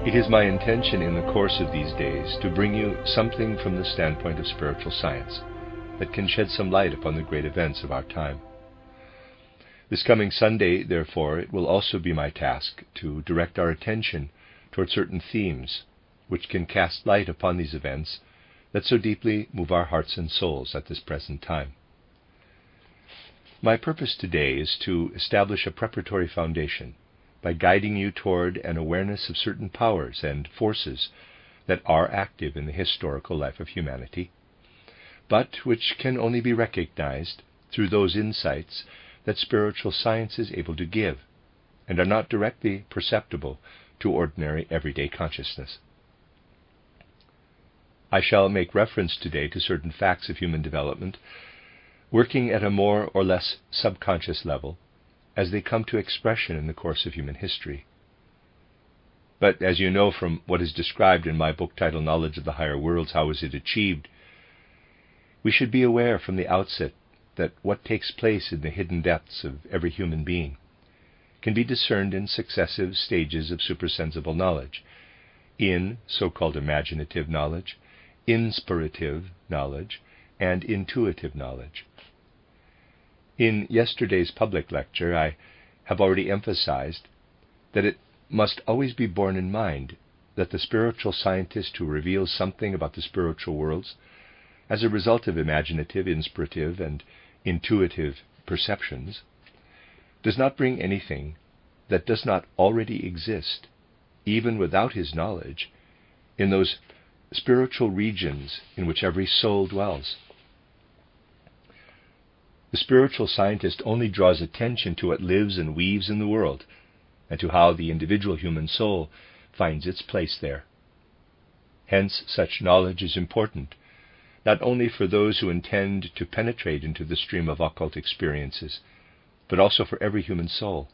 It is my intention in the course of these days to bring you something from the standpoint of spiritual science that can shed some light upon the great events of our time. This coming Sunday, therefore, it will also be my task to direct our attention toward certain themes which can cast light upon these events that so deeply move our hearts and souls at this present time. My purpose today is to establish a preparatory foundation by guiding you toward an awareness of certain powers and forces that are active in the historical life of humanity, but which can only be recognized through those insights that spiritual science is able to give, and are not directly perceptible to ordinary everyday consciousness. I shall make reference today to certain facts of human development, working at a more or less subconscious level, as they come to expression in the course of human history. But as you know from what is described in my book titled Knowledge of the Higher Worlds, How Is It Achieved?, we should be aware from the outset that what takes place in the hidden depths of every human being can be discerned in successive stages of supersensible knowledge, in so-called imaginative knowledge, inspirative knowledge, and intuitive knowledge. In yesterday's public lecture, I have already emphasized that it must always be borne in mind that the spiritual scientist who reveals something about the spiritual worlds as a result of imaginative, inspirative, and intuitive perceptions does not bring anything that does not already exist, even without his knowledge, in those spiritual regions in which every soul dwells. The spiritual scientist only draws attention to what lives and weaves in the world, and to how the individual human soul finds its place there. Hence, such knowledge is important, not only for those who intend to penetrate into the stream of occult experiences, but also for every human soul,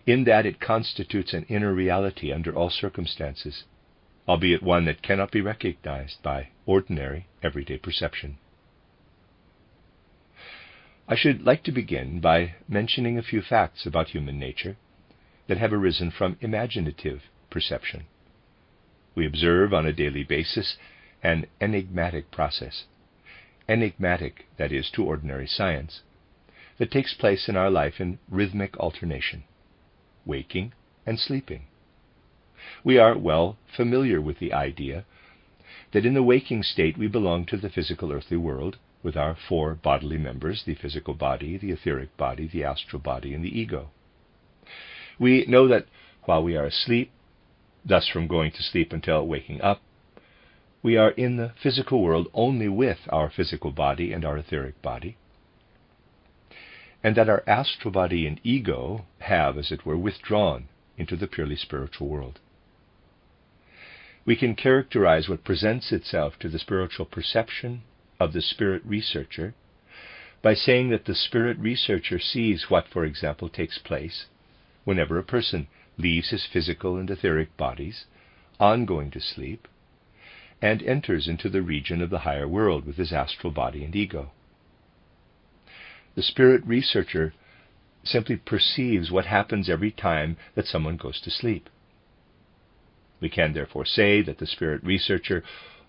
in that it constitutes an inner reality under all circumstances, albeit one that cannot be recognized by ordinary, everyday perception. I should like to begin by mentioning a few facts about human nature that have arisen from imaginative perception. We observe on a daily basis an enigmatic process, enigmatic, that is, to ordinary science, that takes place in our life in rhythmic alternation, waking and sleeping. We are well familiar with the idea that in the waking state we belong to the physical earthly world, with our four bodily members, the physical body, the etheric body, the astral body, and the ego. We know that while we are asleep, thus from going to sleep until waking up, we are in the physical world only with our physical body and our etheric body, and that our astral body and ego have, as it were, withdrawn into the purely spiritual world. We can characterize what presents itself to the spiritual perception of the spirit researcher by saying that the spirit researcher sees what, for example, takes place whenever a person leaves his physical and etheric bodies on going to sleep and enters into the region of the higher world with his astral body and ego. The spirit researcher simply perceives what happens every time that someone goes to sleep. We can therefore say that the spirit researcher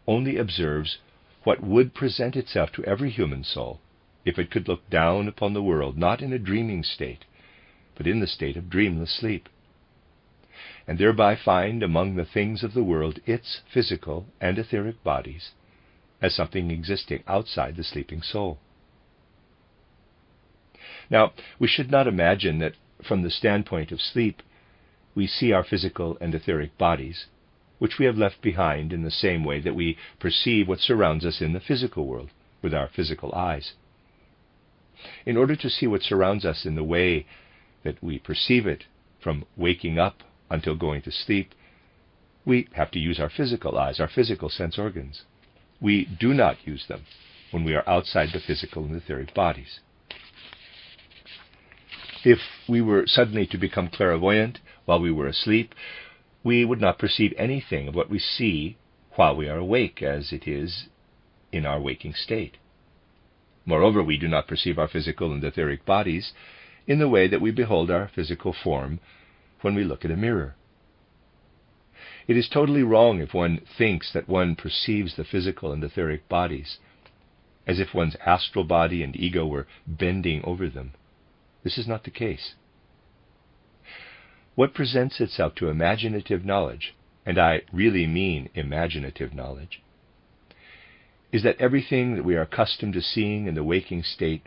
only observes what would present itself to every human soul if it could look down upon the world not in a dreaming state, but in the state of dreamless sleep, and thereby find among the things of the world its physical and etheric bodies as something existing outside the sleeping soul. Now, we should not imagine that from the standpoint of sleep we see our physical and etheric bodies, which we have left behind, in the same way that we perceive what surrounds us in the physical world with our physical eyes. In order to see what surrounds us in the way that we perceive it from waking up until going to sleep, we have to use our physical eyes, our physical sense organs. We do not use them when we are outside the physical and etheric bodies. If we were suddenly to become clairvoyant while we were asleep, we would not perceive anything of what we see while we are awake, as it is in our waking state. Moreover, we do not perceive our physical and etheric bodies in the way that we behold our physical form when we look at a mirror. It is totally wrong if one thinks that one perceives the physical and etheric bodies as if one's astral body and ego were bending over them. This is not the case. What presents itself to imaginative knowledge, and I really mean imaginative knowledge, is that everything that we are accustomed to seeing in the waking state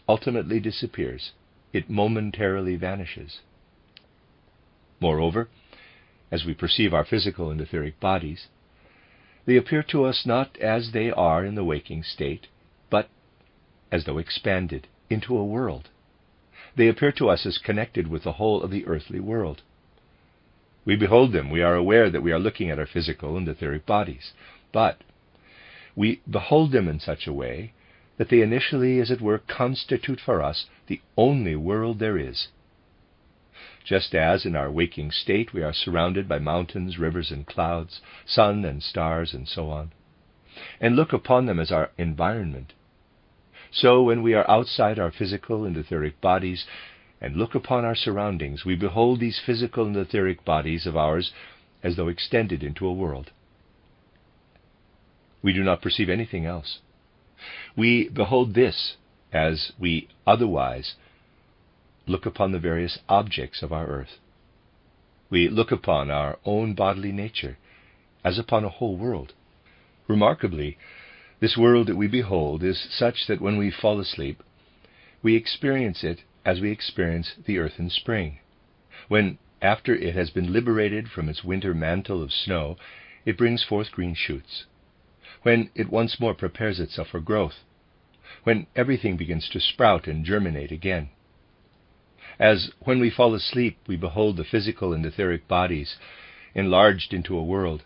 ultimately disappears. It momentarily vanishes. Moreover, as we perceive our physical and etheric bodies, they appear to us not as they are in the waking state, but as though expanded into a world. They appear to us as connected with the whole of the earthly world. We behold them, we are aware that we are looking at our physical and etheric bodies, but we behold them in such a way that they initially, as it were, constitute for us the only world there is. Just as in our waking state we are surrounded by mountains, rivers, and clouds, sun and stars, and so on, and look upon them as our environment, so when we are outside our physical and etheric bodies and look upon our surroundings, we behold these physical and etheric bodies of ours as though extended into a world. We do not perceive anything else. We behold this as we otherwise look upon the various objects of our earth. We look upon our own bodily nature as upon a whole world. Remarkably, this world that we behold is such that when we fall asleep, we experience it as we experience the earth in spring, when, after it has been liberated from its winter mantle of snow, it brings forth green shoots, when it once more prepares itself for growth, when everything begins to sprout and germinate again. As when we fall asleep, we behold the physical and etheric bodies enlarged into a world,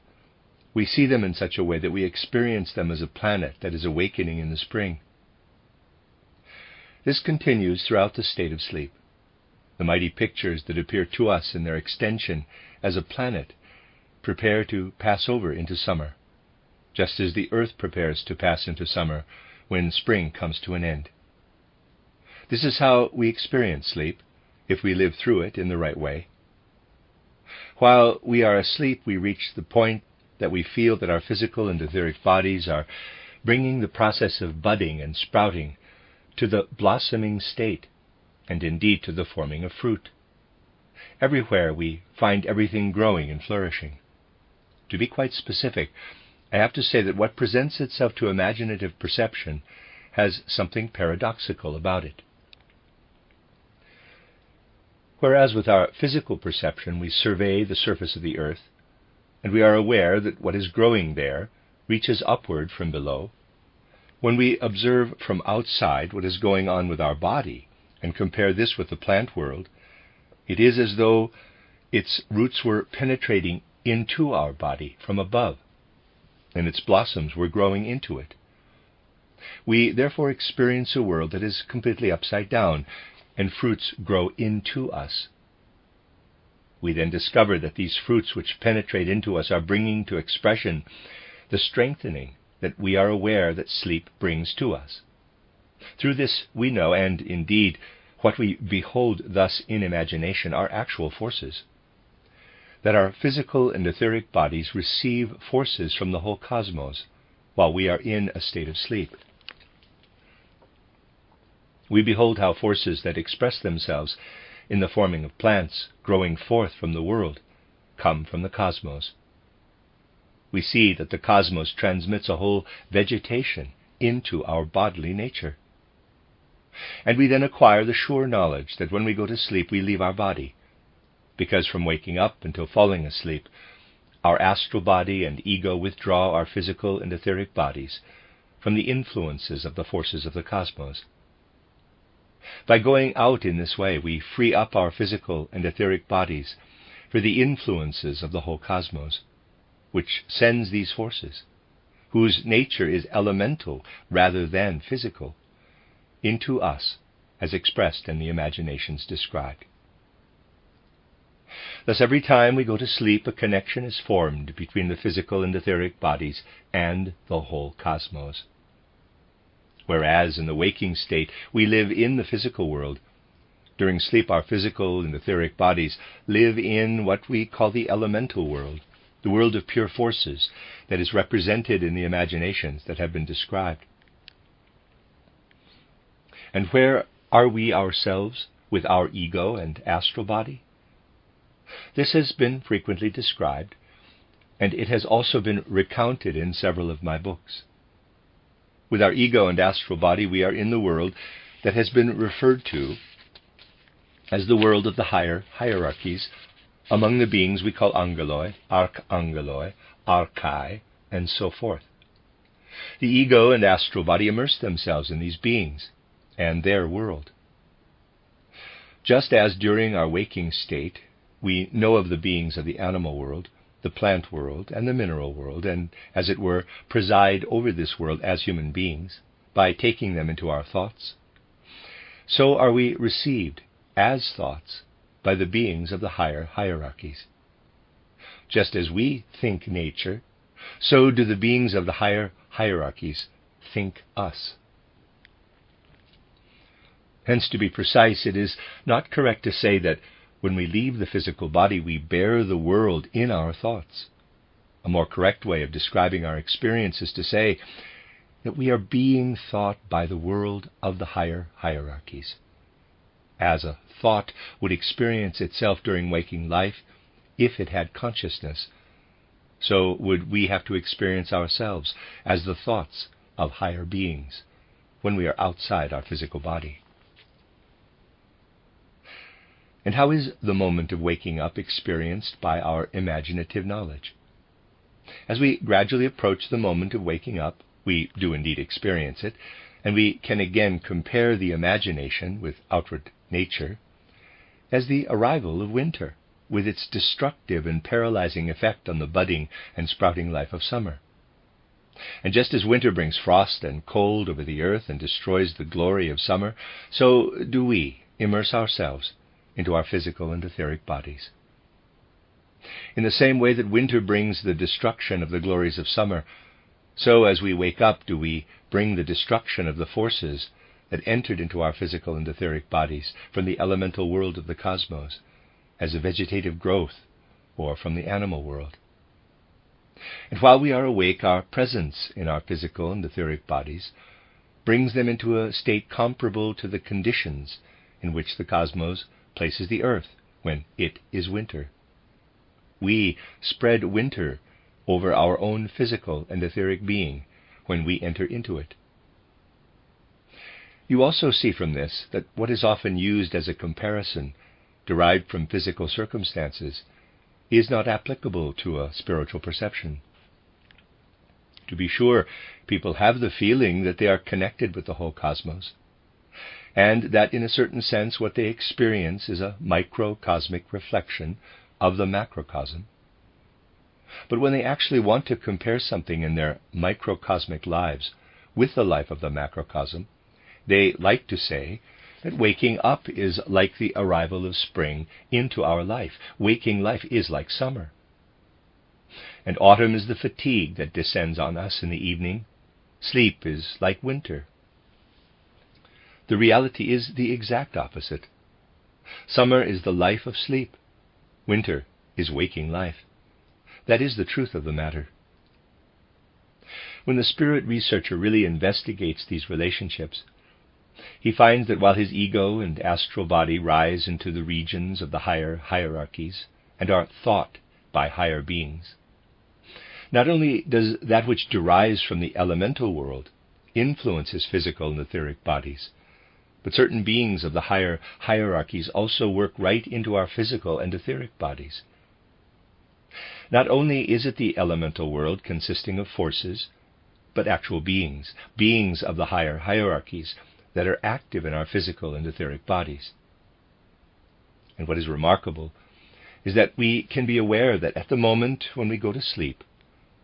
we see them in such a way that we experience them as a planet that is awakening in the spring. This continues throughout the state of sleep. The mighty pictures that appear to us in their extension as a planet prepare to pass over into summer, just as the earth prepares to pass into summer when spring comes to an end. This is how we experience sleep, if we live through it in the right way. While we are asleep, we reach the point that we feel that our physical and etheric bodies are bringing the process of budding and sprouting to the blossoming state, and indeed to the forming of fruit. Everywhere we find everything growing and flourishing. To be quite specific, I have to say that what presents itself to imaginative perception has something paradoxical about it. Whereas with our physical perception we survey the surface of the earth, and we are aware that what is growing there reaches upward from below, when we observe from outside what is going on with our body and compare this with the plant world, it is as though its roots were penetrating into our body from above, and its blossoms were growing into it. We therefore experience a world that is completely upside down, and fruits grow into us. We then discover that these fruits which penetrate into us are bringing to expression the strengthening that we are aware that sleep brings to us. Through this we know, and indeed what we behold thus in imagination are actual forces, that our physical and etheric bodies receive forces from the whole cosmos while we are in a state of sleep. We behold how forces that express themselves in the forming of plants growing forth from the world come from the cosmos. We see that the cosmos transmits a whole vegetation into our bodily nature. And we then acquire the sure knowledge that when we go to sleep we leave our body, because from waking up until falling asleep, our astral body and ego withdraw our physical and etheric bodies from the influences of the forces of the cosmos. By going out in this way, we free up our physical and etheric bodies for the influences of the whole cosmos, which sends these forces, whose nature is elemental rather than physical, into us, as expressed in the imaginations described. Thus every time we go to sleep, a connection is formed between the physical and etheric bodies and the whole cosmos. Whereas in the waking state we live in the physical world, during sleep our physical and etheric bodies live in what we call the elemental world, the world of pure forces that is represented in the imaginations that have been described. And where are we ourselves with our ego and astral body? This has been frequently described, and it has also been recounted in several of my books. With our ego and astral body, we are in the world that has been referred to as the world of the higher hierarchies among the beings we call angeloi, archangeloi, archai, and so forth. The ego and astral body immerse themselves in these beings and their world. Just as during our waking state, we know of the beings of the animal world, the plant world, and the mineral world, and, as it were, preside over this world as human beings by taking them into our thoughts, so are we received as thoughts by the beings of the higher hierarchies. Just as we think nature, so do the beings of the higher hierarchies think us. Hence, to be precise, it is not correct to say that when we leave the physical body, we bear the world in our thoughts. A more correct way of describing our experience is to say that we are being thought by the world of the higher hierarchies. As a thought would experience itself during waking life if it had consciousness, so would we have to experience ourselves as the thoughts of higher beings when we are outside our physical body. And how is the moment of waking up experienced by our imaginative knowledge? As we gradually approach the moment of waking up, we do indeed experience it, and we can again compare the imagination with outward nature as the arrival of winter, with its destructive and paralyzing effect on the budding and sprouting life of summer. And just as winter brings frost and cold over the earth and destroys the glory of summer, so do we immerse ourselves into our physical and etheric bodies. In the same way that winter brings the destruction of the glories of summer, so as we wake up do we bring the destruction of the forces that entered into our physical and etheric bodies from the elemental world of the cosmos, as a vegetative growth, or from the animal world. And while we are awake, our presence in our physical and etheric bodies brings them into a state comparable to the conditions in which the cosmos places the earth when it is winter. We spread winter over our own physical and etheric being when we enter into it. You also see from this that what is often used as a comparison derived from physical circumstances is not applicable to a spiritual perception. To be sure, people have the feeling that they are connected with the whole cosmos, and that in a certain sense what they experience is a microcosmic reflection of the macrocosm. But when they actually want to compare something in their microcosmic lives with the life of the macrocosm, they like to say that waking up is like the arrival of spring into our life. Waking life is like summer. And autumn is the fatigue that descends on us in the evening. Sleep is like winter. The reality is the exact opposite. Summer is the life of sleep. Winter is waking life. That is the truth of the matter. When the spirit researcher really investigates these relationships, he finds that while his ego and astral body rise into the regions of the higher hierarchies and are thought by higher beings, not only does that which derives from the elemental world influence his physical and etheric bodies, but certain beings of the higher hierarchies also work right into our physical and etheric bodies. Not only is it the elemental world consisting of forces, but actual beings, beings of the higher hierarchies that are active in our physical and etheric bodies. And what is remarkable is that we can be aware that at the moment when we go to sleep,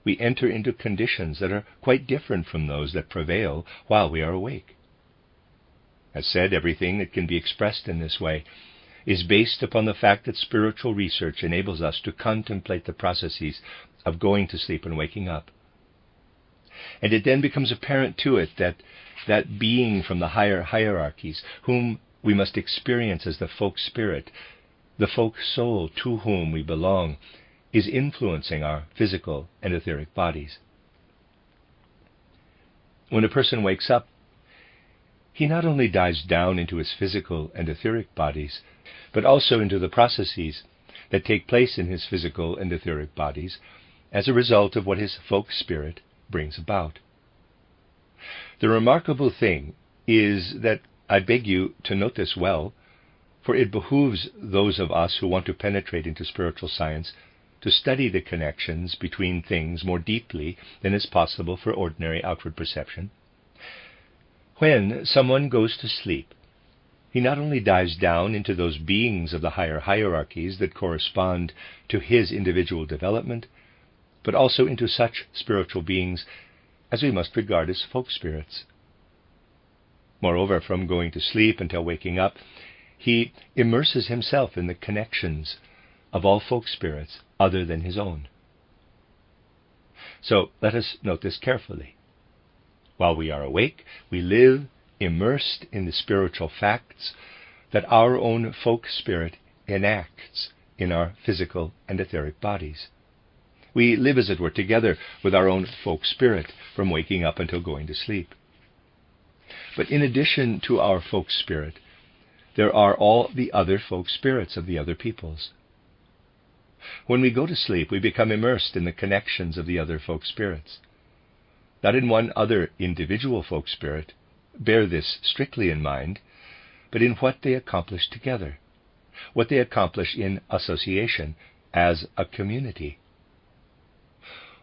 we enter into conditions that are quite different from those that prevail while we are awake. As said, everything that can be expressed in this way is based upon the fact that spiritual research enables us to contemplate the processes of going to sleep and waking up. And it then becomes apparent to it that that being from the higher hierarchies, whom we must experience as the folk spirit, the folk soul to whom we belong, is influencing our physical and etheric bodies. When a person wakes up, he not only dives down into his physical and etheric bodies, but also into the processes that take place in his physical and etheric bodies as a result of what his folk spirit brings about. The remarkable thing is that I beg you to note this well, for it behooves those of us who want to penetrate into spiritual science to study the connections between things more deeply than is possible for ordinary outward perception. When someone goes to sleep, he not only dives down into those beings of the higher hierarchies that correspond to his individual development, but also into such spiritual beings as we must regard as folk spirits. Moreover, from going to sleep until waking up, he immerses himself in the connections of all folk spirits other than his own. So let us note this carefully. While we are awake, we live immersed in the spiritual facts that our own folk spirit enacts in our physical and etheric bodies. We live, as it were, together with our own folk spirit from waking up until going to sleep. But in addition to our folk spirit, there are all the other folk spirits of the other peoples. When we go to sleep, we become immersed in the connections of the other folk spirits. Not in one other individual folk spirit, bear this strictly in mind, but in what they accomplish together, what they accomplish in association as a community.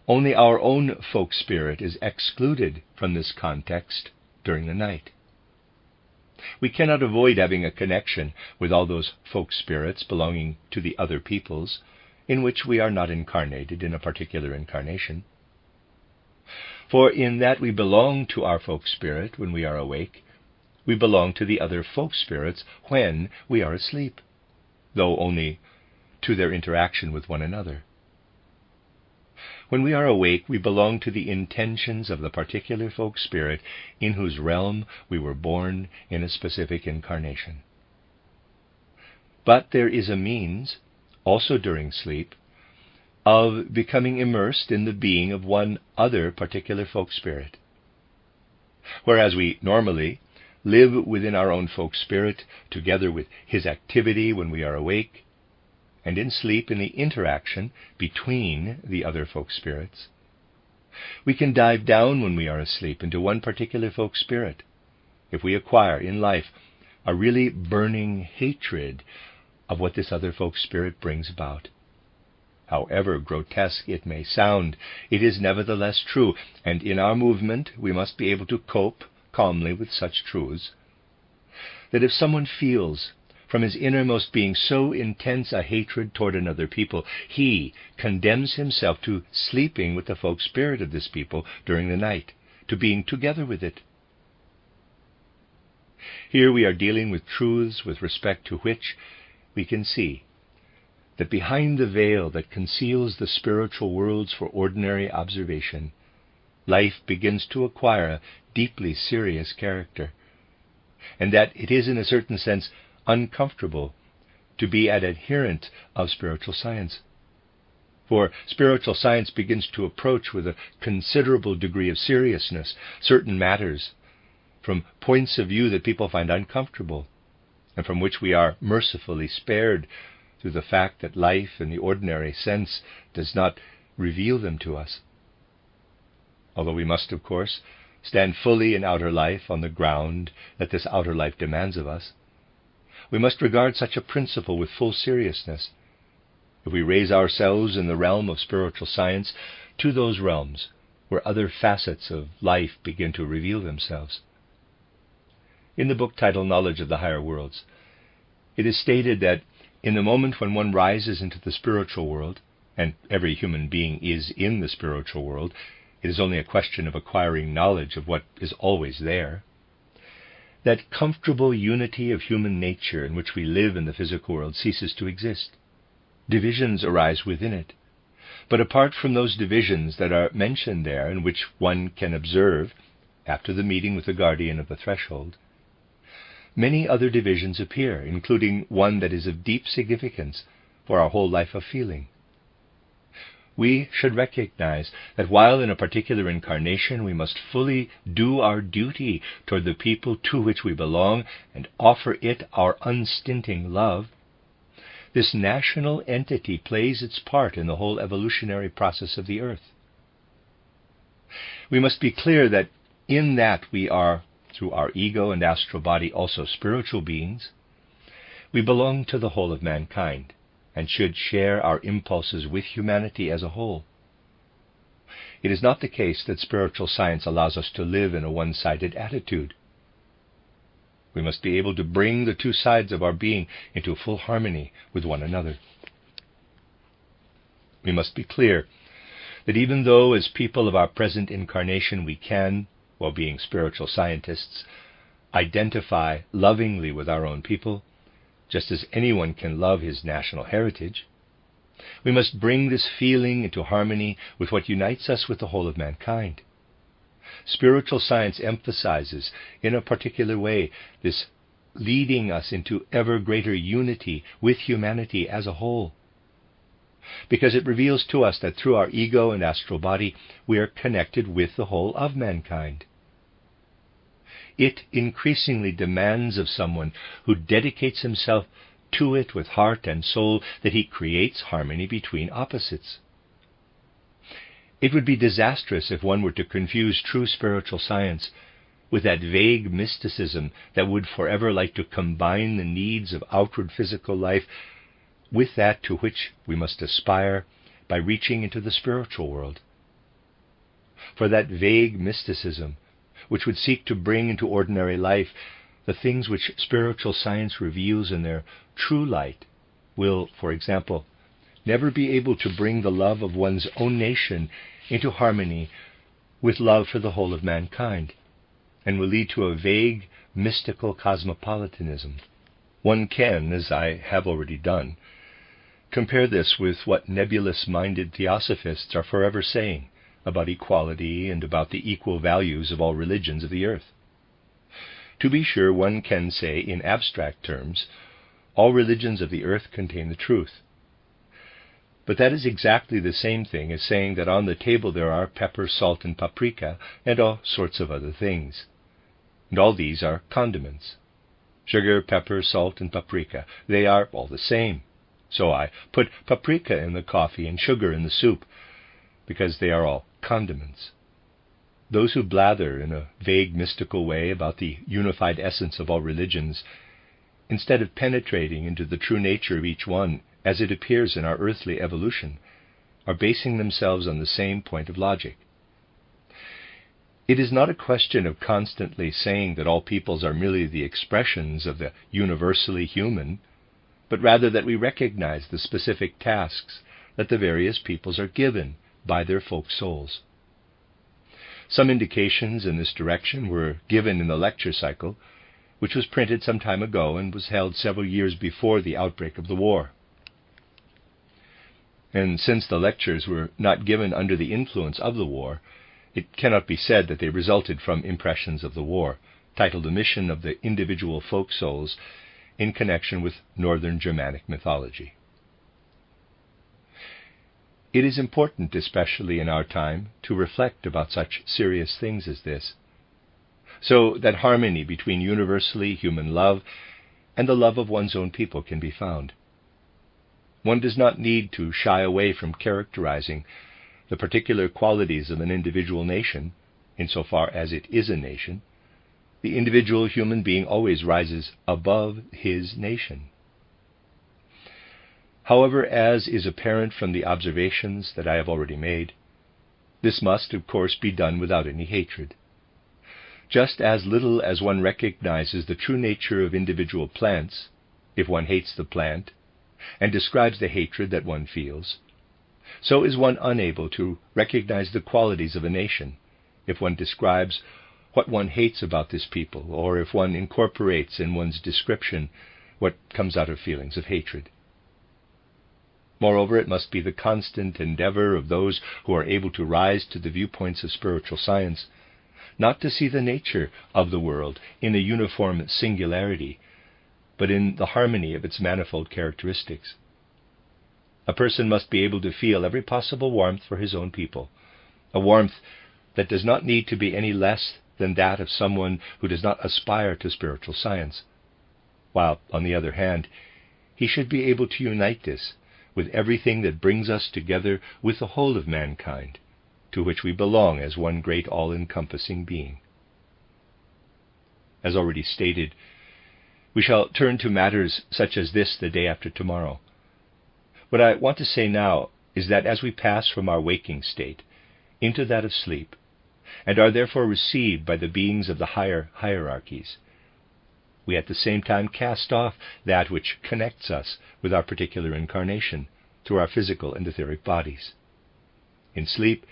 Only our own folk spirit is excluded from this context during the night. We cannot avoid having a connection with all those folk spirits belonging to the other peoples in which we are not incarnated in a particular incarnation. For in that we belong to our folk spirit when we are awake, we belong to the other folk spirits when we are asleep, though only to their interaction with one another. When we are awake, we belong to the intentions of the particular folk spirit in whose realm we were born in a specific incarnation. But there is a means, also during sleep, of becoming immersed in the being of one other particular folk spirit. Whereas we normally live within our own folk spirit together with his activity when we are awake, and in sleep in the interaction between the other folk spirits, we can dive down when we are asleep into one particular folk spirit if we acquire in life a really burning hatred of what this other folk spirit brings about. However grotesque it may sound, it is nevertheless true, and in our movement we must be able to cope calmly with such truths, that if someone feels from his innermost being so intense a hatred toward another people, he condemns himself to sleeping with the folk spirit of this people during the night, to being together with it. Here we are dealing with truths with respect to which we can see that behind the veil that conceals the spiritual worlds for ordinary observation, life begins to acquire a deeply serious character, and that it is in a certain sense uncomfortable to be an adherent of spiritual science. For spiritual science begins to approach with a considerable degree of seriousness certain matters from points of view that people find uncomfortable, and from which we are mercifully spared through the fact that life in the ordinary sense does not reveal them to us. Although we must, of course, stand fully in outer life on the ground that this outer life demands of us, we must regard such a principle with full seriousness if we raise ourselves in the realm of spiritual science to those realms where other facets of life begin to reveal themselves. In the book titled Knowledge of the Higher Worlds, it is stated that in the moment when one rises into the spiritual world, and every human being is in the spiritual world, it is only a question of acquiring knowledge of what is always there, that comfortable unity of human nature in which we live in the physical world ceases to exist. Divisions arise within it. But apart from those divisions that are mentioned there, and which one can observe after the meeting with the guardian of the threshold, many other divisions appear, including one that is of deep significance for our whole life of feeling. we should recognize that while in a particular incarnation we must fully do our duty toward the people to which we belong and offer it our unstinting love, this national entity plays its part in the whole evolutionary process of the earth. We must be clear that in that we are, through our ego and astral body, also spiritual beings. We belong to the whole of mankind and should share our impulses with humanity as a whole. It is not the case that spiritual science allows us to live in a one-sided attitude. We must be able to bring the two sides of our being into full harmony with one another. We must be clear that even though as people of our present incarnation we can, while being spiritual scientists, identify lovingly with our own people, just as anyone can love his national heritage, we must bring this feeling into harmony with what unites us with the whole of mankind. Spiritual science emphasizes, in a particular way, this leading us into ever greater unity with humanity as a whole, because it reveals to us that through our ego and astral body we are connected with the whole of mankind. It increasingly demands of someone who dedicates himself to it with heart and soul that he creates harmony between opposites. It would be disastrous if one were to confuse true spiritual science with that vague mysticism that would forever like to combine the needs of outward physical life with that to which we must aspire by reaching into the spiritual world. For that vague mysticism, which would seek to bring into ordinary life the things which spiritual science reveals in their true light, will, for example, never be able to bring the love of one's own nation into harmony with love for the whole of mankind, and will lead to a vague, mystical cosmopolitanism. One can, as I have already done, compare this with what nebulous-minded theosophists are forever saying about equality and about the equal values of all religions of the earth. To be sure, one can say in abstract terms, all religions of the earth contain the truth. But that is exactly the same thing as saying that on the table there are pepper, salt, and paprika, and all sorts of other things. And all these are condiments. Sugar, pepper, salt, and paprika, they are all the same. So I put paprika in the coffee and sugar in the soup, because they are all condiments. Those who blather in a vague mystical way about the unified essence of all religions, instead of penetrating into the true nature of each one as it appears in our earthly evolution, are basing themselves on the same point of logic. It is not a question of constantly saying that all peoples are merely the expressions of the universally human, but rather that we recognize the specific tasks that the various peoples are given by their folk souls. Some indications in this direction were given in the lecture cycle, which was printed some time ago and was held several years before the outbreak of the war. And since the lectures were not given under the influence of the war, it cannot be said that they resulted from impressions of the war, titled The Mission of the Individual Folk Souls in connection with Northern Germanic mythology. It is important, especially in our time, to reflect about such serious things as this, so that harmony between universally human love and the love of one's own people can be found. One does not need to shy away from characterizing the particular qualities of an individual nation, insofar as it is a nation. The individual human being always rises above his nation. However, as is apparent from the observations that I have already made, this must, of course, be done without any hatred. Just as little as one recognizes the true nature of individual plants, if one hates the plant, and describes the hatred that one feels, so is one unable to recognize the qualities of a nation, if one describes what one hates about this people, or if one incorporates in one's description what comes out of feelings of hatred. Moreover, it must be the constant endeavor of those who are able to rise to the viewpoints of spiritual science, not to see the nature of the world in a uniform singularity, but in the harmony of its manifold characteristics. A person must be able to feel every possible warmth for his own people, a warmth that does not need to be any less than that of someone who does not aspire to spiritual science, while, on the other hand, he should be able to unite this with everything that brings us together with the whole of mankind, to which we belong as one great all-encompassing being. As already stated, we shall turn to matters such as this the day after tomorrow. What I want to say now is that as we pass from our waking state into that of sleep, and are therefore received by the beings of the higher hierarchies, we at the same time cast off that which connects us with our particular incarnation through our physical and etheric bodies. In sleep,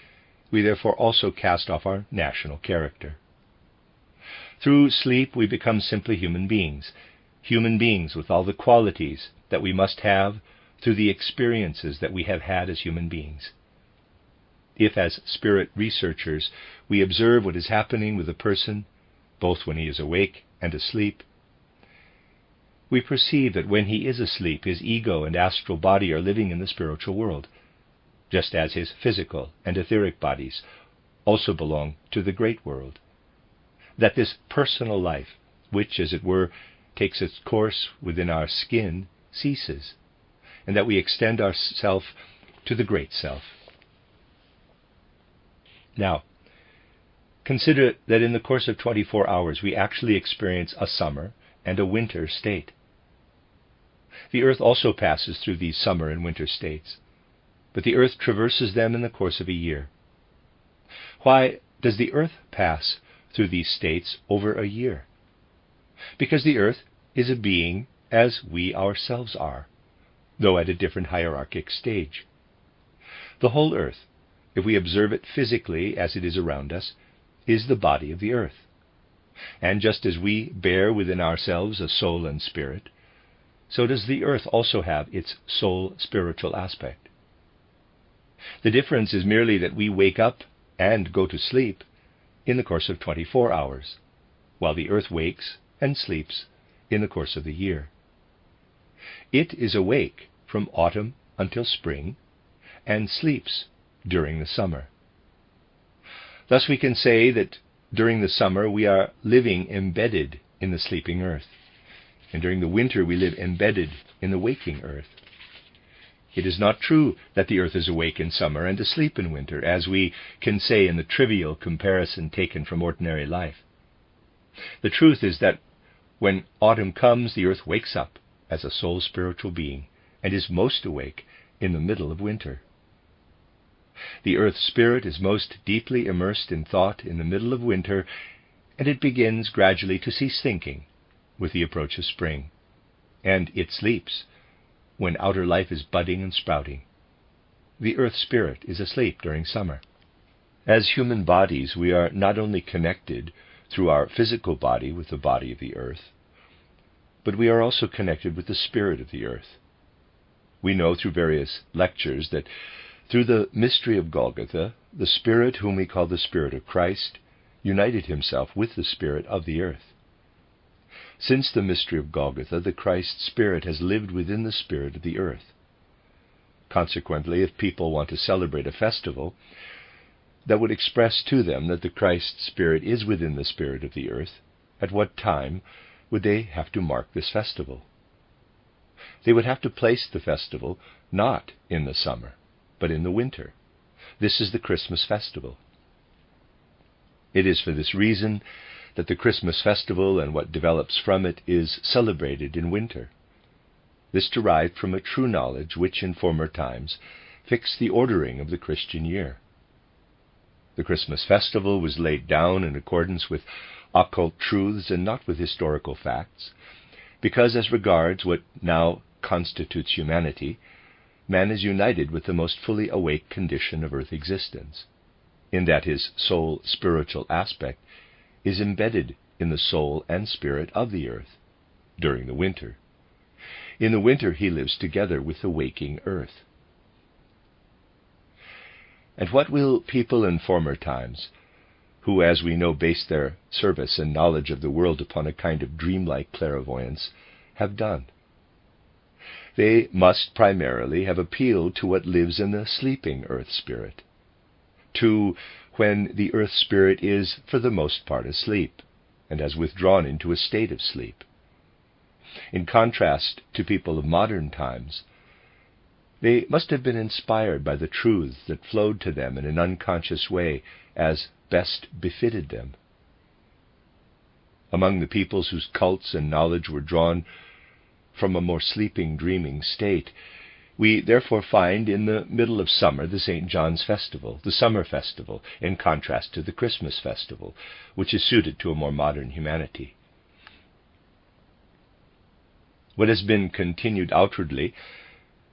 we therefore also cast off our national character. Through sleep, we become simply human beings with all the qualities that we must have through the experiences that we have had as human beings. If, as spirit researchers, we observe what is happening with a person, both when he is awake and asleep, we perceive that when he is asleep, his ego and astral body are living in the spiritual world, just as his physical and etheric bodies also belong to the great world. That this personal life, which, as it were, takes its course within our skin, ceases, and that we extend ourself to the great self. Now, consider that in the course of 24 hours we actually experience a summer and a winter state. The earth also passes through these summer and winter states, but the earth traverses them in the course of a year. Why does the earth pass through these states over a year? Because the earth is a being as we ourselves are, though at a different hierarchic stage. The whole earth, if we observe it physically as it is around us, is the body of the earth. And just as we bear within ourselves a soul and spirit, so does the earth also have its soul spiritual aspect. The difference is merely that we wake up and go to sleep in the course of 24 hours, while the earth wakes and sleeps in the course of the year. It is awake from autumn until spring, and sleeps during the summer. Thus we can say that during the summer we are living embedded in the sleeping earth, and during the winter we live embedded in the waking earth. It is not true that the earth is awake in summer and asleep in winter, as we can say in the trivial comparison taken from ordinary life. The truth is that when autumn comes, the earth wakes up as a soul spiritual being and is most awake in the middle of winter. The earth spirit is most deeply immersed in thought in the middle of winter, and it begins gradually to cease thinking with the approach of spring, and it sleeps when outer life is budding and sprouting. The earth spirit is asleep during summer. As human bodies, we are not only connected through our physical body with the body of the earth, but we are also connected with the spirit of the earth. We know through various lectures that through the mystery of Golgotha, the Spirit, whom we call the Spirit of Christ, united himself with the Spirit of the earth. Since the mystery of Golgotha, the Christ Spirit has lived within the Spirit of the earth. Consequently, if people want to celebrate a festival that would express to them that the Christ Spirit is within the Spirit of the earth, at what time would they have to mark this festival? They would have to place the festival not in the summer, but in the winter. This is the Christmas festival. It is for this reason that the Christmas festival and what develops from it is celebrated in winter. This derived from a true knowledge which in former times fixed the ordering of the Christian year. The Christmas festival was laid down in accordance with occult truths and not with historical facts, because as regards what now constitutes humanity, man is united with the most fully awake condition of earth existence, in that his soul spiritual aspect is embedded in the soul and spirit of the earth during the winter. In the winter he lives together with the waking earth. And what will people in former times, who, as we know, based their service and knowledge of the world upon a kind of dreamlike clairvoyance, have done? they must primarily have appealed to what lives in the sleeping earth spirit, to when the earth spirit is, for the most part, asleep, and has withdrawn into a state of sleep. In contrast to people of modern times, they must have been inspired by the truths that flowed to them in an unconscious way as best befitted them. Among the peoples whose cults and knowledge were drawn from a more sleeping, dreaming state, we therefore find in the middle of summer the St. John's festival, the summer festival, in contrast to the Christmas festival, which is suited to a more modern humanity. What has been continued outwardly,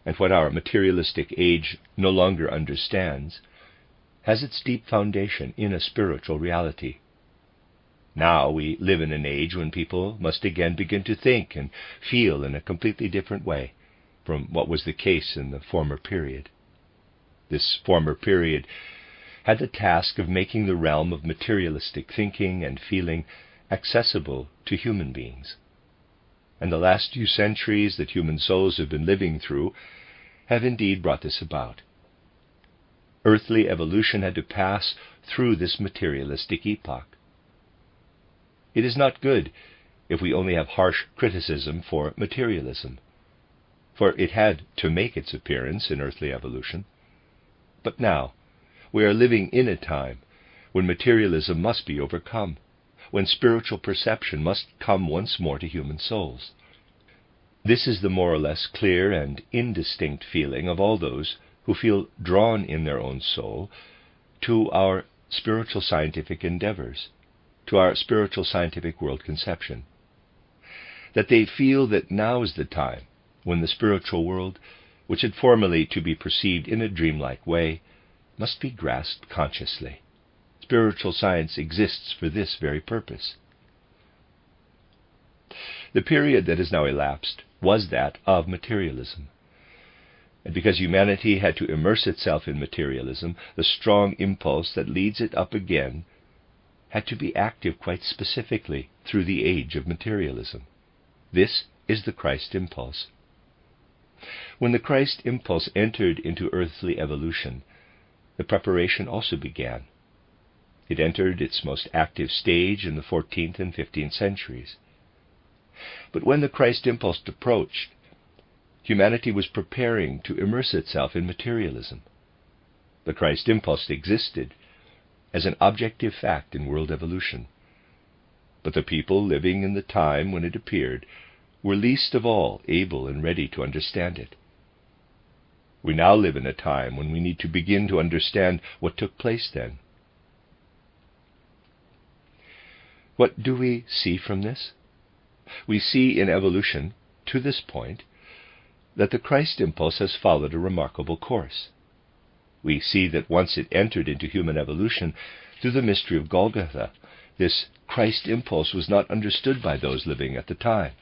and what our materialistic age no longer understands, has its deep foundation in a spiritual reality. Now we live in an age when people must again begin to think and feel in a completely different way from what was the case in the former period. This former period had the task of making the realm of materialistic thinking and feeling accessible to human beings. And the last few centuries that human souls have been living through have indeed brought this about. Earthly evolution had to pass through this materialistic epoch. It is not good if we only have harsh criticism for materialism, for it had to make its appearance in earthly evolution. But now we are living in a time when materialism must be overcome, when spiritual perception must come once more to human souls. This is the more or less clear and indistinct feeling of all those who feel drawn in their own soul to our spiritual scientific endeavors, to our spiritual scientific world conception. That they feel that now is the time when the spiritual world, which had formerly to be perceived in a dreamlike way, must be grasped consciously. Spiritual science exists for this very purpose. The period that has now elapsed was that of materialism. And because humanity had to immerse itself in materialism, the strong impulse that leads it up again had to be active quite specifically through the age of materialism. This is the Christ impulse. When the Christ impulse entered into earthly evolution, the preparation also began. It entered its most active stage in the 14th and 15th centuries. But when the Christ impulse approached, humanity was preparing to immerse itself in materialism. The Christ impulse existed as an objective fact in world evolution, but the people living in the time when it appeared were least of all able and ready to understand it. We now live in a time when we need to begin to understand what took place then. What do we see from this? We see in evolution, to this point, that the Christ impulse has followed a remarkable course. We see that once it entered into human evolution through the mystery of Golgotha, this Christ impulse was not understood by those living at the time.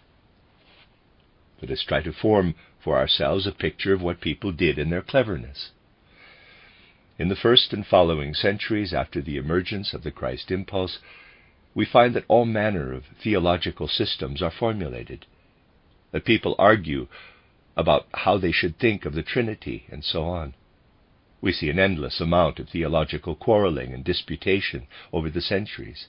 Let us try to form for ourselves a picture of what people did in their cleverness. In the first and following centuries after the emergence of the Christ impulse, we find that all manner of theological systems are formulated, that people argue about how they should think of the Trinity, and so on. We see an endless amount of theological quarreling and disputation over the centuries.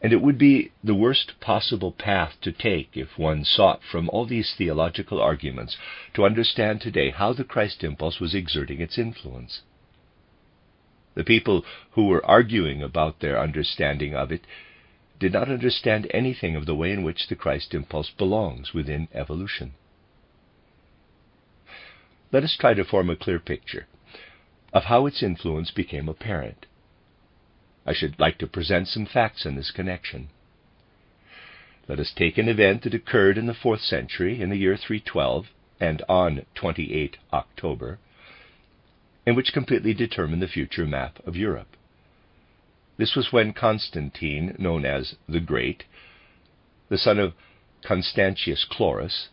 And it would be the worst possible path to take if one sought from all these theological arguments to understand today how the Christ impulse was exerting its influence. The people who were arguing about their understanding of it did not understand anything of the way in which the Christ impulse belongs within evolution. Let us try to form a clear picture of how its influence became apparent. I should like to present some facts in this connection. Let us take an event that occurred in the 4th century, in the year 312, and on 28 October, and which completely determined the future map of Europe. This was when Constantine, known as the Great, the son of Constantius Chlorus,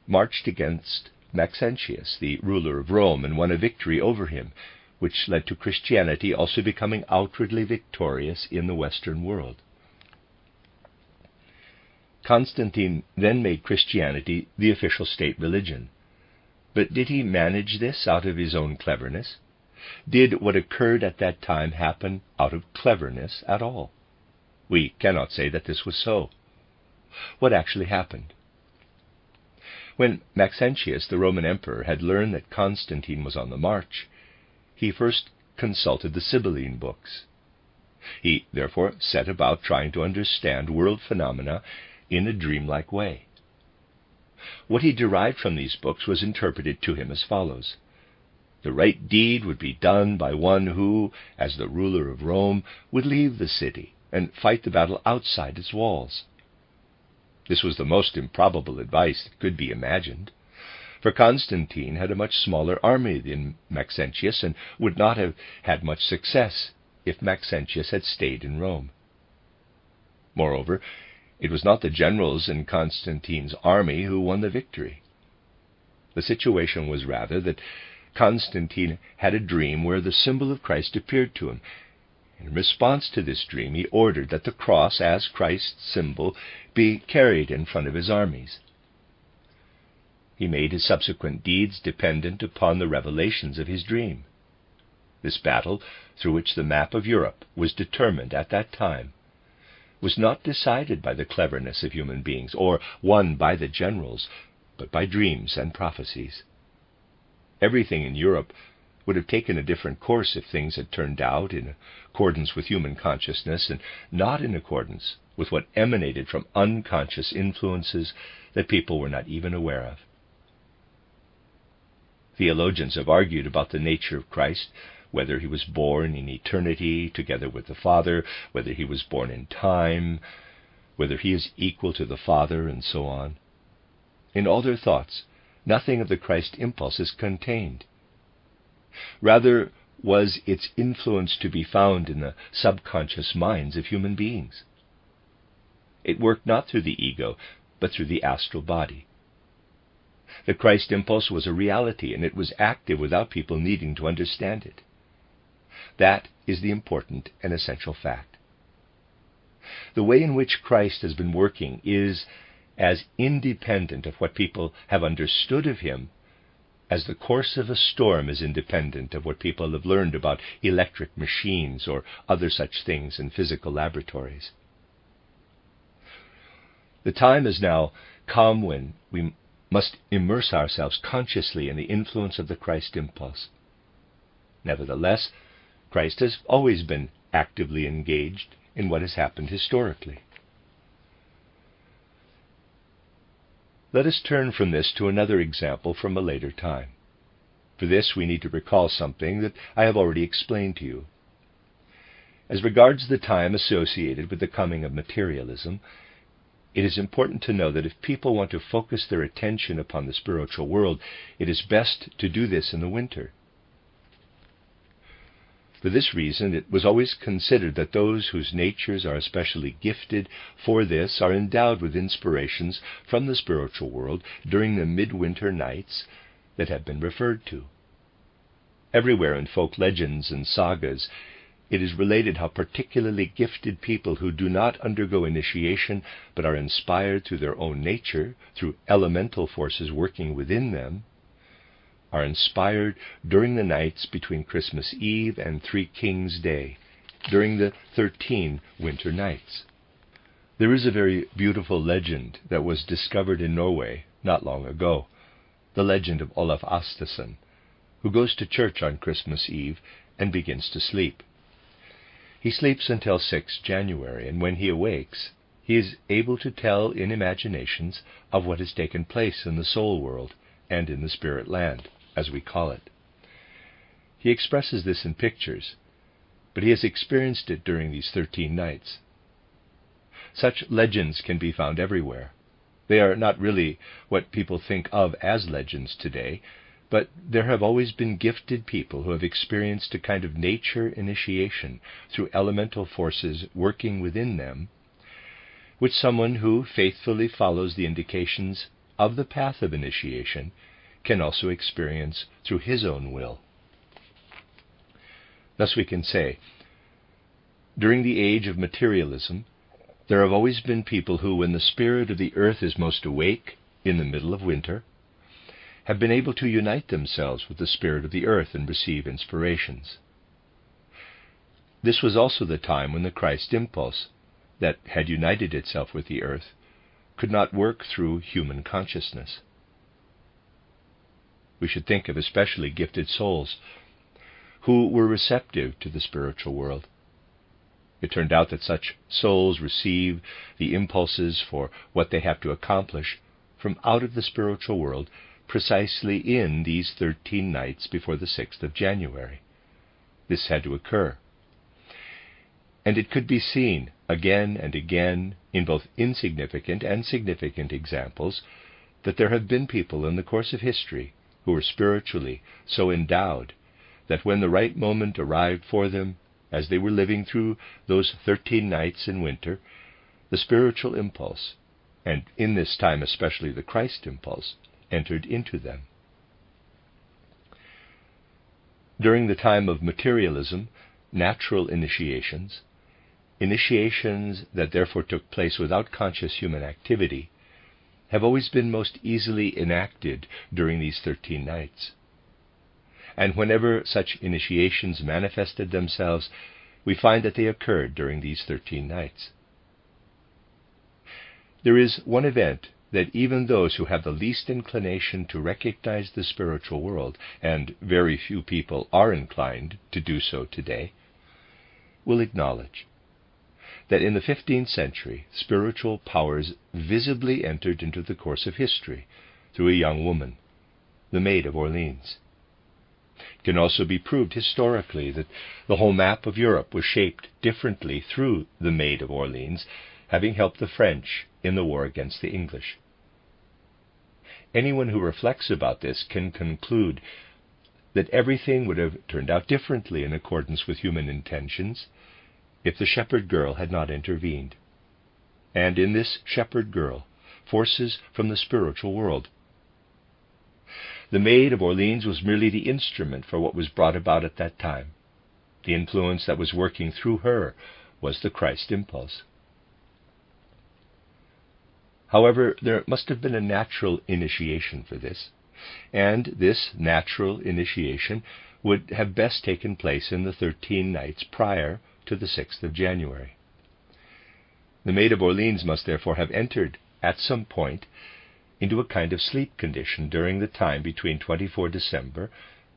marched against Maxentius, the ruler of Rome, and won a victory over him, which led to Christianity also becoming outwardly victorious in the Western world. Constantine then made Christianity the official state religion. But did he manage this out of his own cleverness? Did what occurred at that time happen out of cleverness at all? We cannot say that this was so. What actually happened? When Maxentius, the Roman emperor, had learned that Constantine was on the march, he first consulted the Sibylline books. He therefore set about trying to understand world phenomena in a dreamlike way. What he derived from these books was interpreted to him as follows. The right deed would be done by one who, as the ruler of Rome, would leave the city and fight the battle outside its walls. This was the most improbable advice that could be imagined, for Constantine had a much smaller army than Maxentius and would not have had much success if Maxentius had stayed in Rome. Moreover, it was not the generals in Constantine's army who won the victory. The situation was rather that Constantine had a dream where the symbol of Christ appeared to him. In response to this dream, he ordered that the cross, as Christ's symbol, be carried in front of his armies. He made his subsequent deeds dependent upon the revelations of his dream. This battle, through which the map of Europe was determined at that time, was not decided by the cleverness of human beings, or won by the generals, but by dreams and prophecies. Everything in Europe would have taken a different course if things had turned out in accordance with human consciousness and not in accordance with what emanated from unconscious influences that people were not even aware of. Theologians have argued about the nature of Christ, whether he was born in eternity together with the Father, whether he was born in time, whether he is equal to the Father, and so on. In all their thoughts, nothing of the Christ impulse is contained. Rather was its influence to be found in the subconscious minds of human beings. It worked not through the ego, but through the astral body. The Christ impulse was a reality, and it was active without people needing to understand it. That is the important and essential fact. The way in which Christ has been working is as independent of what people have understood of him as the course of a storm is independent of what people have learned about electric machines or other such things in physical laboratories. The time is now come when we must immerse ourselves consciously in the influence of the Christ impulse. Nevertheless, Christ has always been actively engaged in what has happened historically. Let us turn from this to another example from a later time. For this, we need to recall something that I have already explained to you. As regards the time associated with the coming of materialism, it is important to know that if people want to focus their attention upon the spiritual world, it is best to do this in the winter. For this reason, it was always considered that those whose natures are especially gifted for this are endowed with inspirations from the spiritual world during the midwinter nights that have been referred to. Everywhere in folk legends and sagas, it is related how particularly gifted people who do not undergo initiation but are inspired through their own nature, through elemental forces working within them, are inspired during the nights between Christmas Eve and Three Kings' Day, during the 13 winter nights. There is a very beautiful legend that was discovered in Norway not long ago, the legend of Olaf Astason, who goes to church on Christmas Eve and begins to sleep. He sleeps until 6 January, and when he awakes, he is able to tell in imaginations of what has taken place in the soul world and in the spirit land, as we call it. He expresses this in pictures, but he has experienced it during these 13 nights. Such legends can be found everywhere. They are not really what people think of as legends today, but there have always been gifted people who have experienced a kind of nature initiation through elemental forces working within them, which someone who faithfully follows the indications of the path of initiation can also experience through his own will. Thus we can say, during the age of materialism, there have always been people who, when the spirit of the earth is most awake in the middle of winter, have been able to unite themselves with the spirit of the earth and receive inspirations. This was also the time when the Christ impulse, that had united itself with the earth, could not work through human consciousness. We should think of especially gifted souls who were receptive to the spiritual world. It turned out that such souls receive the impulses for what they have to accomplish from out of the spiritual world precisely in these 13 nights before the 6th of January. This had to occur. And it could be seen again and again in both insignificant and significant examples that there have been people in the course of history who were spiritually so endowed that when the right moment arrived for them, as they were living through those 13 nights in winter, the spiritual impulse, and in this time especially the Christ impulse, entered into them. During the time of materialism, natural initiations that therefore took place without conscious human activity, have always been most easily enacted during these 13 nights. And whenever such initiations manifested themselves, we find that they occurred during these 13 nights. There is one event that even those who have the least inclination to recognize the spiritual world, and very few people are inclined to do so today, will acknowledge: that in the 15th century, spiritual powers visibly entered into the course of history through a young woman, the Maid of Orleans. It can also be proved historically that the whole map of Europe was shaped differently through the Maid of Orleans, having helped the French in the war against the English. Anyone who reflects about this can conclude that everything would have turned out differently in accordance with human intentions if the shepherd girl had not intervened. And in this shepherd girl, forces from the spiritual world. The Maid of Orleans was merely the instrument for what was brought about at that time. The influence that was working through her was the Christ impulse. However, there must have been a natural initiation for this, and this natural initiation would have best taken place in the 13 nights prior to the 6th of January. The Maid of Orleans must therefore have entered, at some point, into a kind of sleep condition during the time between 24 December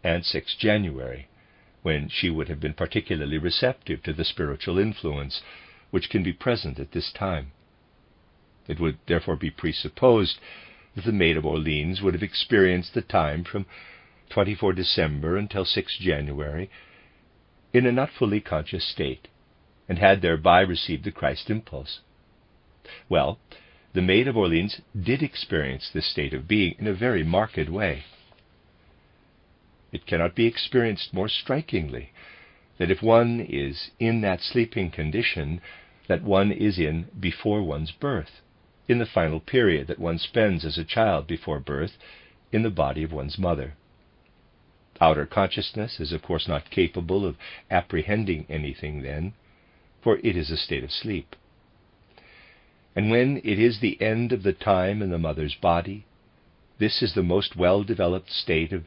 and 6 January, when she would have been particularly receptive to the spiritual influence which can be present at this time. It would therefore be presupposed that the Maid of Orleans would have experienced the time from 24 December until 6 January in a not fully conscious state, and had thereby received the Christ impulse. Well, the Maid of Orleans did experience this state of being in a very marked way. It cannot be experienced more strikingly that if one is in that sleeping condition that one is in before one's birth, in the final period that one spends as a child before birth in the body of one's mother. Outer consciousness is of course not capable of apprehending anything then, for it is a state of sleep. And when it is the end of the time in the mother's body, this is the most well-developed state of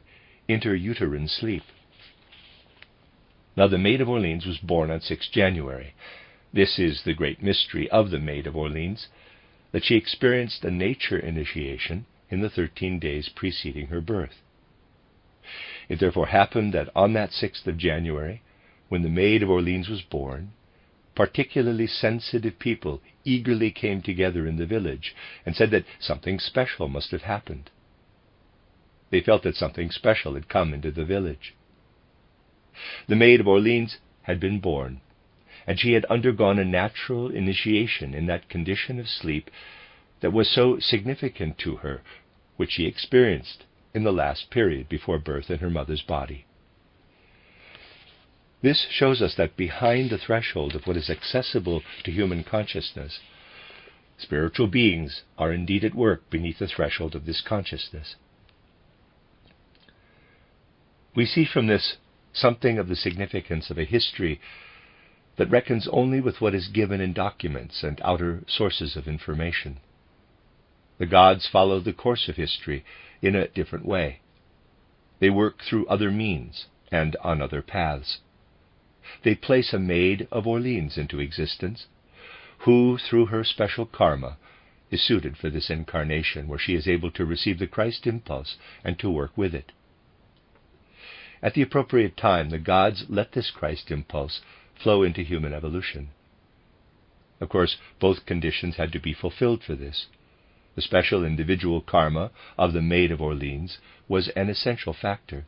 interuterine sleep. Now the Maid of Orleans was born on 6 January. This is the great mystery of the Maid of Orleans, that she experienced a nature initiation in the 13 days preceding her birth. It therefore happened that on that 6th of January, when the Maid of Orleans was born, particularly sensitive people eagerly came together in the village and said that something special must have happened. They felt that something special had come into the village. The Maid of Orleans had been born, and she had undergone a natural initiation in that condition of sleep that was so significant to her, which she experienced in the last period before birth in her mother's body. This shows us that behind the threshold of what is accessible to human consciousness, spiritual beings are indeed at work beneath the threshold of this consciousness. We see from this something of the significance of a history but reckons only with what is given in documents and outer sources of information. The gods follow the course of history in a different way. They work through other means and on other paths. They place a Maid of Orleans into existence, who, through her special karma, is suited for this incarnation, where she is able to receive the Christ impulse and to work with it. At the appropriate time, the gods let this Christ impulse flow into human evolution. Of course, both conditions had to be fulfilled for this. The special individual karma of the Maid of Orleans was an essential factor.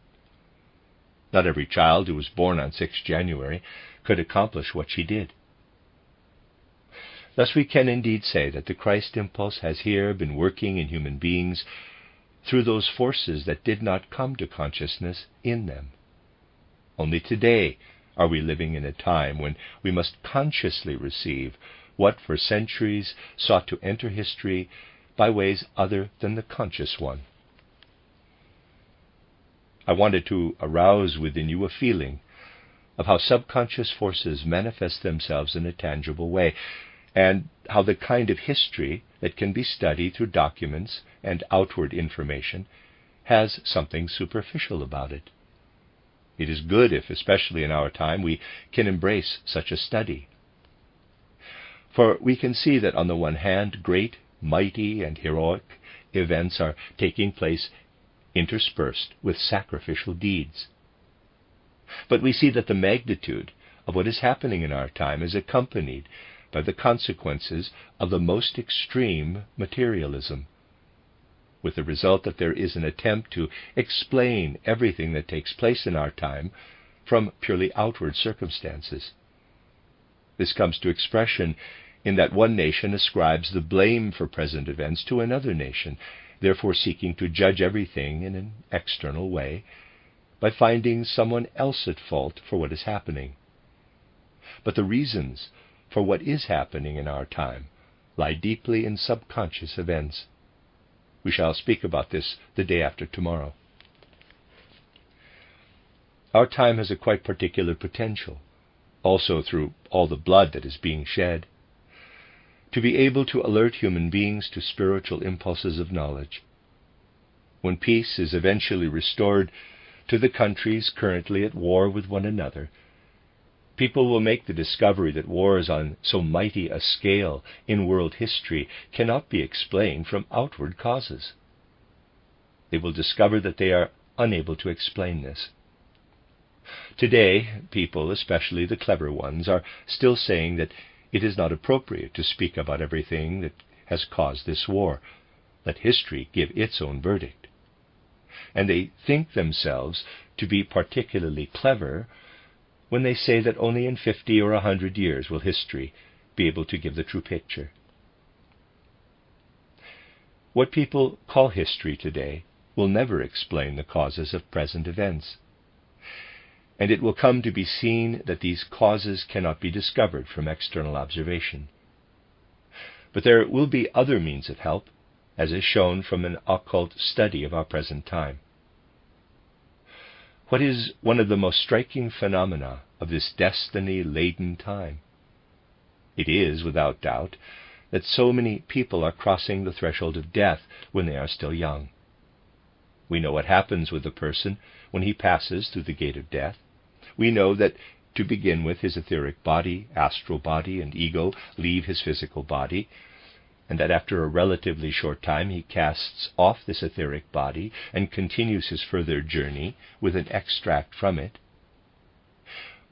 Not every child who was born on 6 January could accomplish what she did. Thus we can indeed say that the Christ impulse has here been working in human beings through those forces that did not come to consciousness in them. Only today are we living in a time when we must consciously receive what for centuries sought to enter history by ways other than the conscious one. I wanted to arouse within you a feeling of how subconscious forces manifest themselves in a tangible way, and how the kind of history that can be studied through documents and outward information has something superficial about it. It is good if, especially in our time, we can embrace such a study. For we can see that on the one hand, great, mighty, and heroic events are taking place interspersed with sacrificial deeds. But we see that the magnitude of what is happening in our time is accompanied by the consequences of the most extreme materialism, with the result that there is an attempt to explain everything that takes place in our time from purely outward circumstances. This comes to expression in that one nation ascribes the blame for present events to another nation, therefore seeking to judge everything in an external way by finding someone else at fault for what is happening. But the reasons for what is happening in our time lie deeply in subconscious events. We shall speak about this the day after tomorrow. Our time has a quite particular potential, also through all the blood that is being shed, to be able to alert human beings to spiritual impulses of knowledge. When peace is eventually restored to the countries currently at war with one another, people will make the discovery that wars on so mighty a scale in world history cannot be explained from outward causes. They will discover that they are unable to explain this. Today, people, especially the clever ones, are still saying that it is not appropriate to speak about everything that has caused this war. Let history give its own verdict. And they think themselves to be particularly clever when they say that only in 50 or 100 years will history be able to give the true picture. What people call history today will never explain the causes of present events. And it will come to be seen that these causes cannot be discovered from external observation. But there will be other means of help, as is shown from an occult study of our present time. What is one of the most striking phenomena of this destiny-laden time? It is, without doubt, that so many people are crossing the threshold of death when they are still young. We know what happens with a person when he passes through the gate of death. We know that, to begin with, his etheric body, astral body, and ego leave his physical body, and that after a relatively short time he casts off this etheric body and continues his further journey with an extract from it.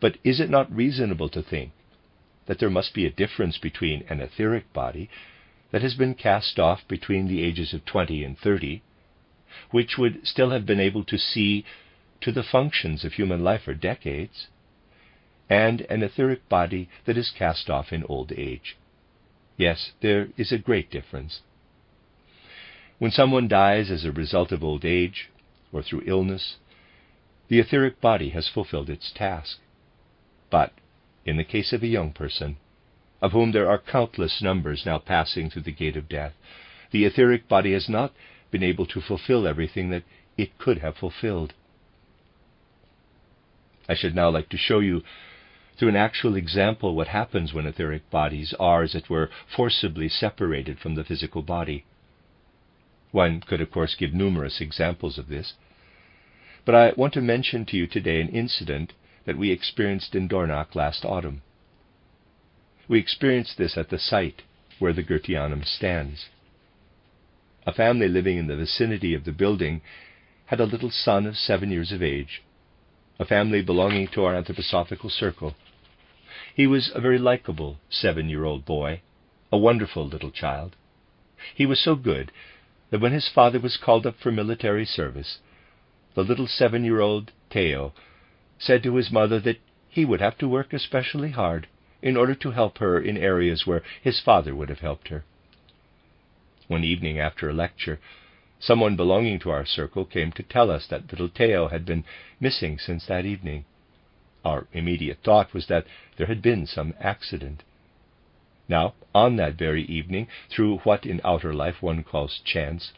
But is it not reasonable to think that there must be a difference between an etheric body that has been cast off between the ages of 20 and 30, which would still have been able to see to the functions of human life for decades, and an etheric body that is cast off in old age? Yes, there is a great difference. When someone dies as a result of old age, or through illness, the etheric body has fulfilled its task. But, in the case of a young person, of whom there are countless numbers now passing through the gate of death, the etheric body has not been able to fulfill everything that it could have fulfilled. I should now like to show you through an actual example what happens when etheric bodies are, as it were, forcibly separated from the physical body. One could, of course, give numerous examples of this, but I want to mention to you today an incident that we experienced in Dornach last autumn. We experienced this at the site where the Goetheanum stands. A family living in the vicinity of the building had a little son of 7 years of age, a family belonging to our anthroposophical circle. He was a very likable 7-year-old boy, a wonderful little child. He was so good that when his father was called up for military service, the little 7-year-old Theo said to his mother that he would have to work especially hard in order to help her in areas where his father would have helped her. One evening after a lecture, someone belonging to our circle came to tell us that little Theo had been missing since that evening. Our immediate thought was that there had been some accident. Now, on that very evening, through what in outer life one calls chance,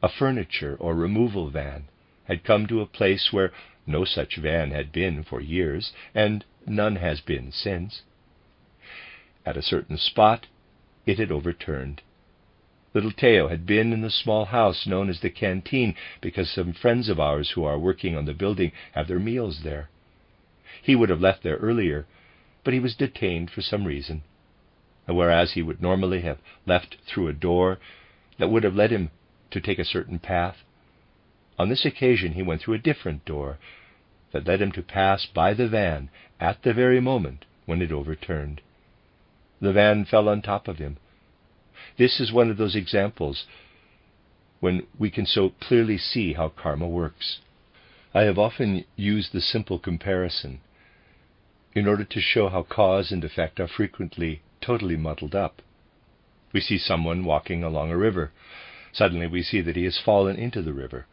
a furniture or removal van had come to a place where no such van had been for years, and none has been since. At a certain spot, it had overturned. Little Theo had been in the small house known as the canteen because some friends of ours who are working on the building have their meals there. He would have left there earlier, but he was detained for some reason, and whereas he would normally have left through a door that would have led him to take a certain path, on this occasion he went through a different door that led him to pass by the van at the very moment when it overturned. The van fell on top of him. This is one of those examples when we can so clearly see how karma works. I have often used the simple comparison in order to show how cause and effect are frequently totally muddled up. We see someone walking along a river. Suddenly we see that he has fallen into the river.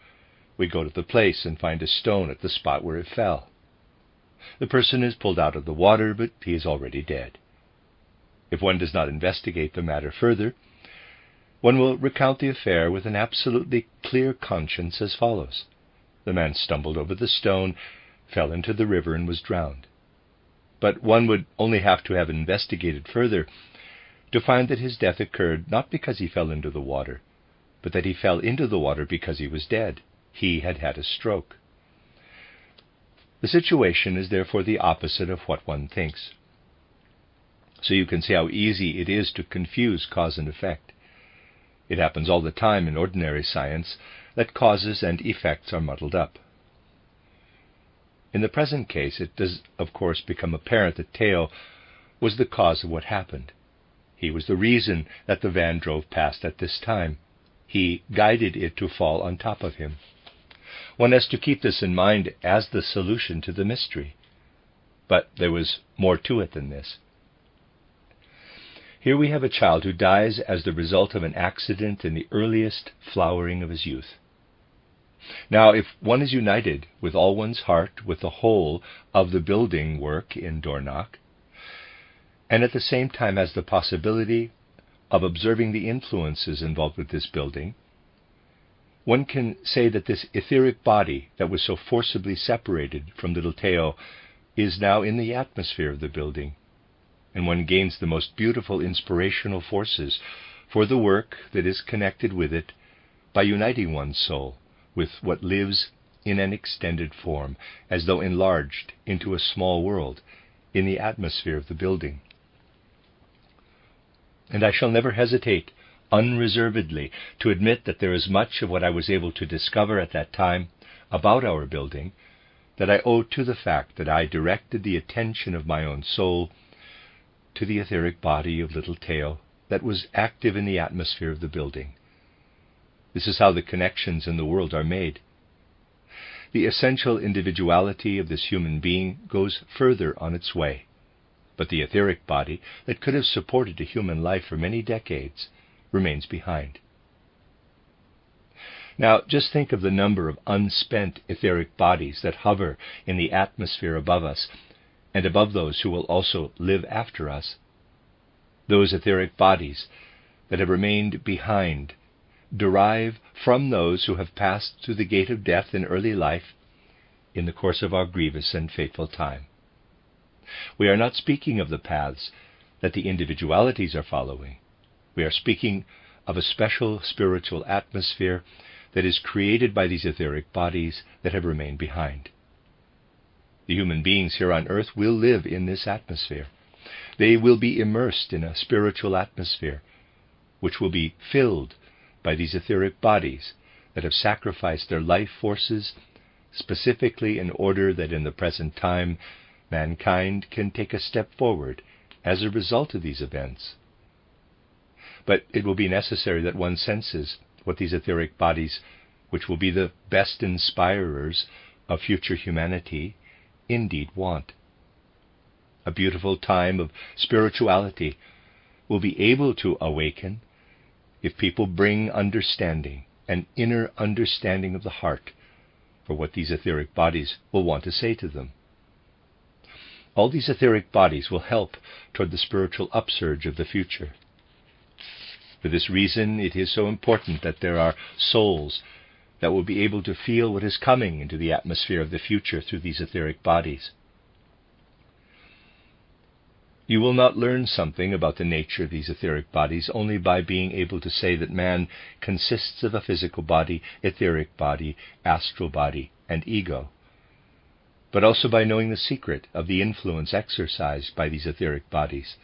We go to the place and find a stone at the spot where it fell. The person is pulled out of the water, but he is already dead. If one does not investigate the matter further, one will recount the affair with an absolutely clear conscience as follows. The man stumbled over the stone, fell into the river, and was drowned. But one would only have to have investigated further to find that his death occurred not because he fell into the water, but that he fell into the water because he was dead. He had had a stroke. The situation is therefore the opposite of what one thinks. So you can see how easy it is to confuse cause and effect. It happens all the time in ordinary science that causes and effects are muddled up. In the present case, it does, of course, become apparent that Theo was the cause of what happened. He was the reason that the van drove past at this time. He guided it to fall on top of him. One has to keep this in mind as the solution to the mystery. But there was more to it than this. Here we have a child who dies as the result of an accident in the earliest flowering of his youth. Now, if one is united with all one's heart with the whole of the building work in Dornach, and at the same time has the possibility of observing the influences involved with this building, one can say that this etheric body that was so forcibly separated from little Theo is now in the atmosphere of the building, and one gains the most beautiful inspirational forces for the work that is connected with it by uniting one's soul with what lives in an extended form, as though enlarged into a small world in the atmosphere of the building. And I shall never hesitate unreservedly to admit that there is much of what I was able to discover at that time about our building that I owe to the fact that I directed the attention of my own soul to the etheric body of little Theo that was active in the atmosphere of the building. This is how the connections in the world are made. The essential individuality of this human being goes further on its way, but the etheric body that could have supported a human life for many decades remains behind. Now, just think of the number of unspent etheric bodies that hover in the atmosphere above us, and above those who will also live after us. Those etheric bodies that have remained behind derive from those who have passed through the gate of death in early life in the course of our grievous and fateful time. We are not speaking of the paths that the individualities are following. We are speaking of a special spiritual atmosphere that is created by these etheric bodies that have remained behind. The human beings here on earth will live in this atmosphere. They will be immersed in a spiritual atmosphere, which will be filled by these etheric bodies that have sacrificed their life forces specifically in order that in the present time mankind can take a step forward as a result of these events. But it will be necessary that one senses what these etheric bodies, which will be the best inspirers of future humanity, indeed want. A beautiful time of spirituality will be able to awaken if people bring understanding, an inner understanding of the heart, for what these etheric bodies will want to say to them. All these etheric bodies will help toward the spiritual upsurge of the future. For this reason, it is so important that there are souls that will be able to feel what is coming into the atmosphere of the future through these etheric bodies. You will not learn something about the nature of these etheric bodies only by being able to say that man consists of a physical body, etheric body, astral body, and ego, but also by knowing the secret of the influence exercised by these etheric bodies,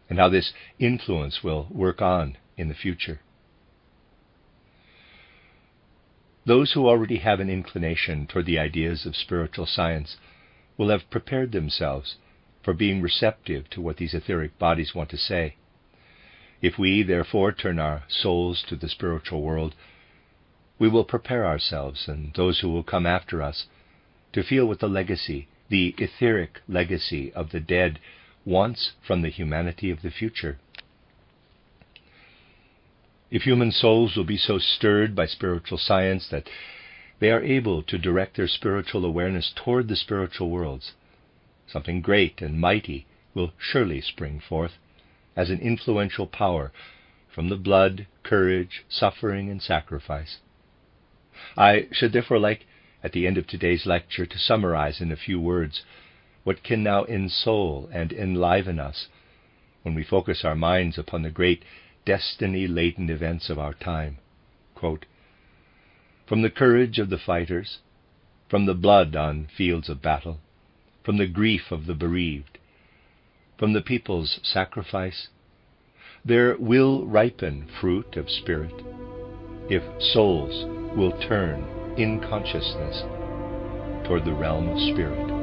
and how this influence will work on in the future. Those who already have an inclination toward the ideas of spiritual science will have prepared themselves for being receptive to what these etheric bodies want to say. If we, therefore, turn our souls to the spiritual world, we will prepare ourselves and those who will come after us to feel what the legacy, the etheric legacy of the dead, wants from the humanity of the future. If human souls will be so stirred by spiritual science that they are able to direct their spiritual awareness toward the spiritual worlds, something great and mighty will surely spring forth as an influential power from the blood, courage, suffering, and sacrifice. I should therefore like, at the end of today's lecture, to summarize in a few words what can now ensoul and enliven us when we focus our minds upon the great destiny-laden events of our time. Quote, "From the courage of the fighters, from the blood on fields of battle, from the grief of the bereaved, from the people's sacrifice, there will ripen fruit of spirit, if souls will turn in consciousness toward the realm of spirit."